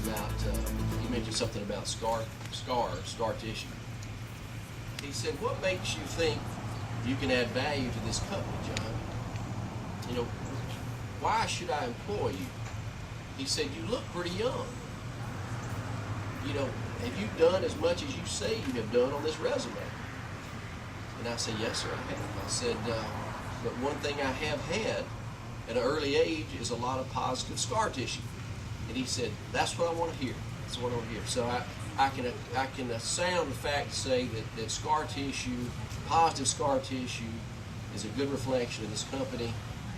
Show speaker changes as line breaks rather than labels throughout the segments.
about, he mentioned something about scar tissue. He said, what makes you think you can add value to this company, John? You know, why should I employ you? He said, you look pretty young. You know, have you done as much as you say you have done on this resume? And I said, yes, sir, I have. I said, but one thing I have had at an early age is a lot of positive scar tissue. And he said, that's what I want to hear. That's what I want to hear. So I can sound the fact to say that scar tissue, positive scar tissue, is a good reflection of this company,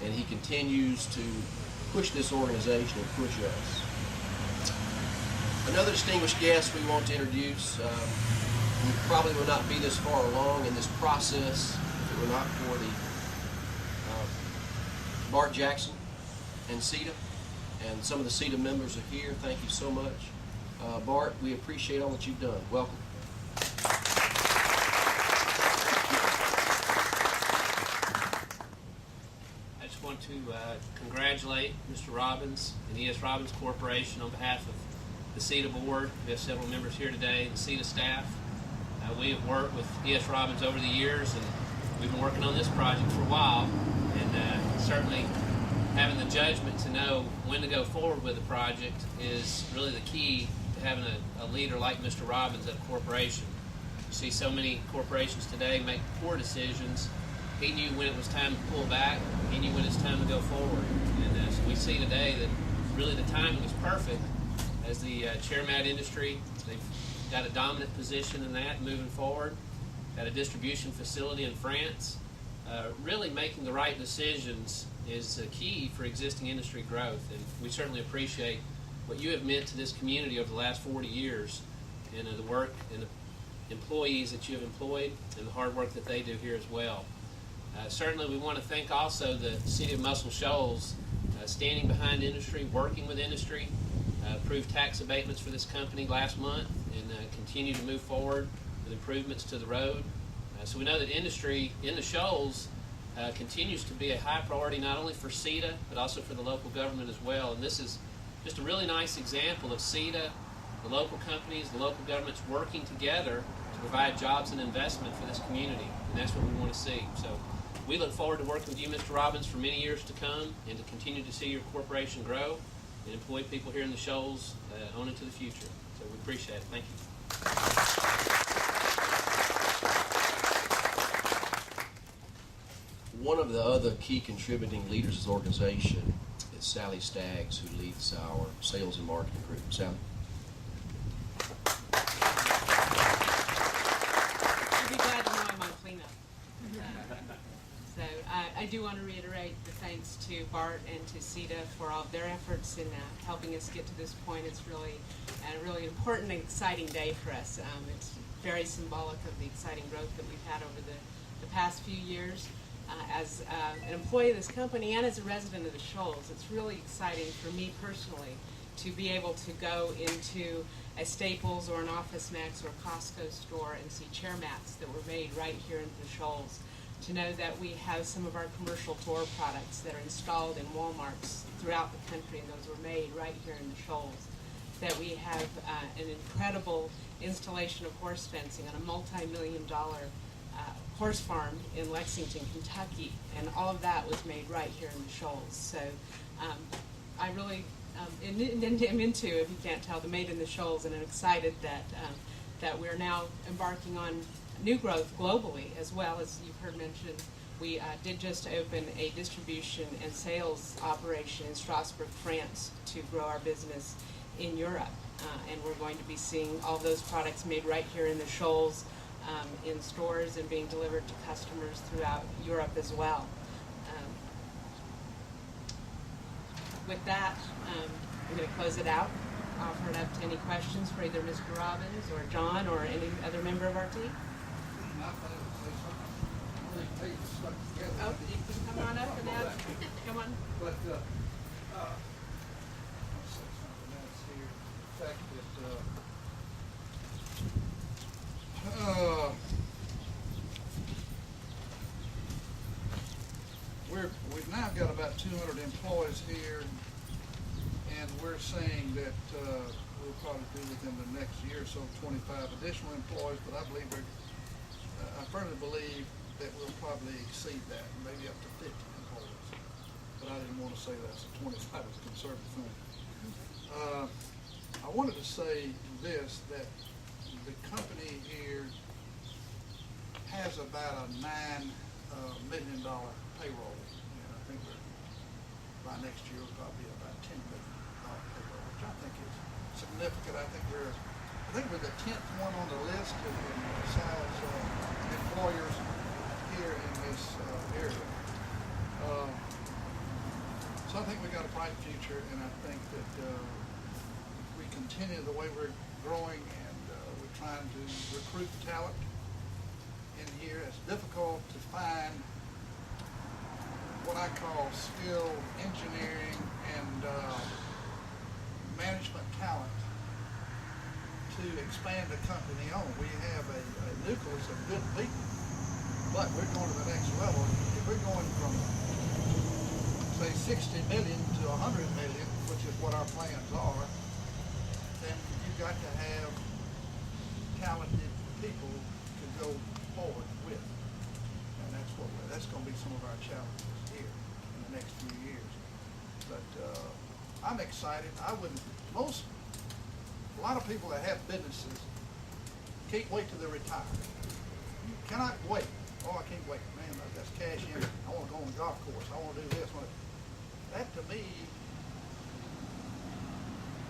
and he continues to push this organization and push us. Another distinguished guest we want to introduce, we probably will not be this far along in this process if it were not for the Bart Jackson and CETA, and some of the CETA members are here. Thank you so much. Bart, we appreciate all that you've done. Welcome.
I just want to congratulate Mr. Robbins and the S Robbins Corporation on behalf of the CETA board. We have several members here today, the CETA staff. We have worked with E.S. Robbins over the years, and we've been working on this project for a while, and certainly having the judgment to know when to go forward with the project is really the key to having a leader like Mr. Robbins at a corporation. You see so many corporations today make poor decisions. He knew when it was time to pull back. He knew when it's time to go forward. And so we see today that really the timing is perfect. As the chair mat industry, they've got a dominant position in that moving forward. Got a distribution facility in France. Really making the right decisions is key for existing industry growth, and we certainly appreciate what you have meant to this community over the last 40 years, and the work and the employees that you have employed, and the hard work that they do here as well. Certainly we want to thank also the City of Muscle Shoals, standing behind industry, working with industry, approved tax abatements for this company last month, and continue to move forward with improvements to the road. So we know that industry in the Shoals continues to be a high priority not only for CETA but also for the local government as well. And this is just a really nice example of CETA, the local companies, the local governments working together to provide jobs and investment for this community. And that's what we want to see. So we look forward to working with you, Mr. Robbins, for many years to come, and to continue to see your corporation grow and employ people here in the Shoals on into the future. So we appreciate it. Thank you.
One of the other key contributing leaders of this organization is Sally Staggs, who leads our sales and marketing group. Sally?
You'll be glad to know I'm on cleanup. So I do want to reiterate the thanks to Bart and to CETA for all of their efforts in helping us get to this point. It's really a really important and exciting day for us. It's very symbolic of the exciting growth that we've had over the past few years. As an employee of this company and as a resident of the Shoals, it's really exciting for me personally to be able to go into a Staples or an Office Max or a Costco store and see chair mats that were made right here in the Shoals. To know that we have some of our commercial door products that are installed in Walmarts throughout the country, and those were made right here in the Shoals. That we have an incredible installation of horse fencing on a multi-million-dollar horse farm in Lexington, Kentucky, and all of that was made right here in the Shoals. So I really am into, if you can't tell, the Made in the Shoals, and I'm excited that we're now embarking on new growth globally, as well as you've heard mentioned. We did just open a distribution and sales operation in Strasbourg, France, to grow our business in Europe, and we're going to be seeing all those products made right here in the Shoals, in stores and being delivered to customers throughout Europe as well. With that, I'm going to close it out. Offer it up to any questions for either Mr. Robbins or John or any other member of our team. Oh, you can come on up and add. Come on.
But I'll say something else here. The fact that we've now got about 200 employees here, and we're saying that we'll probably do within the next year or so 25 additional employees, but I believe I firmly believe that we'll probably exceed that, maybe up to 50 employees. But I didn't want to say that, so 25 is a conservative thing. I wanted to say this, that the company here has about a $9 million payroll, and I think by next year we'll probably be about $10 million payroll, which I think is significant. I think we're the 10th one on the list in size employers here in this area. So I think we got a bright future, and I think that if we continue the way we're growing and we're trying to recruit talent in here, it's difficult to find what I call skilled engineering and management talent to expand the company on. We have a nucleus of good people, but we're going to the next level. If we're going from, say, 60 million to 100 million, which is what our plans are, then you've got to have talented people to go forward with. And that's going to be some of our challenges here in the next few years. But I'm excited. A lot of people that have businesses can't wait till they retire. You cannot wait. Oh, I can't wait. Man, that's cash in. I want to go on the golf course. I want to do this. That to me,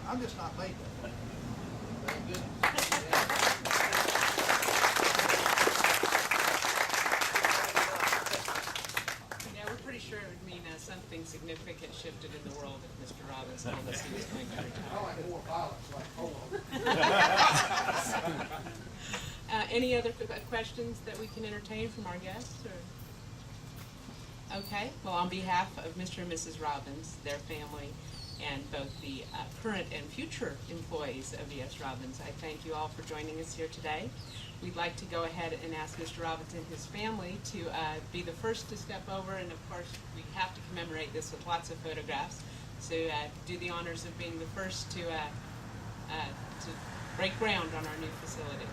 I'm just not made that way.
Very good.
Yeah, we're pretty sure it would mean something significant shifted in the world if Mr. Robbins told us he was going to retire.
I like more violence, like polo.
Any other questions that we can entertain from our guests? Or? Okay. Well, on behalf of Mr. and Mrs. Robbins, their family, and both the current and future employees of S Robbins, I thank you all for joining us here today. We'd like to go ahead and ask Mr. Robbins and his family to be the first to step over, and of course we have to commemorate this with lots of photographs. So do the honors of being the first to break ground on our new facility.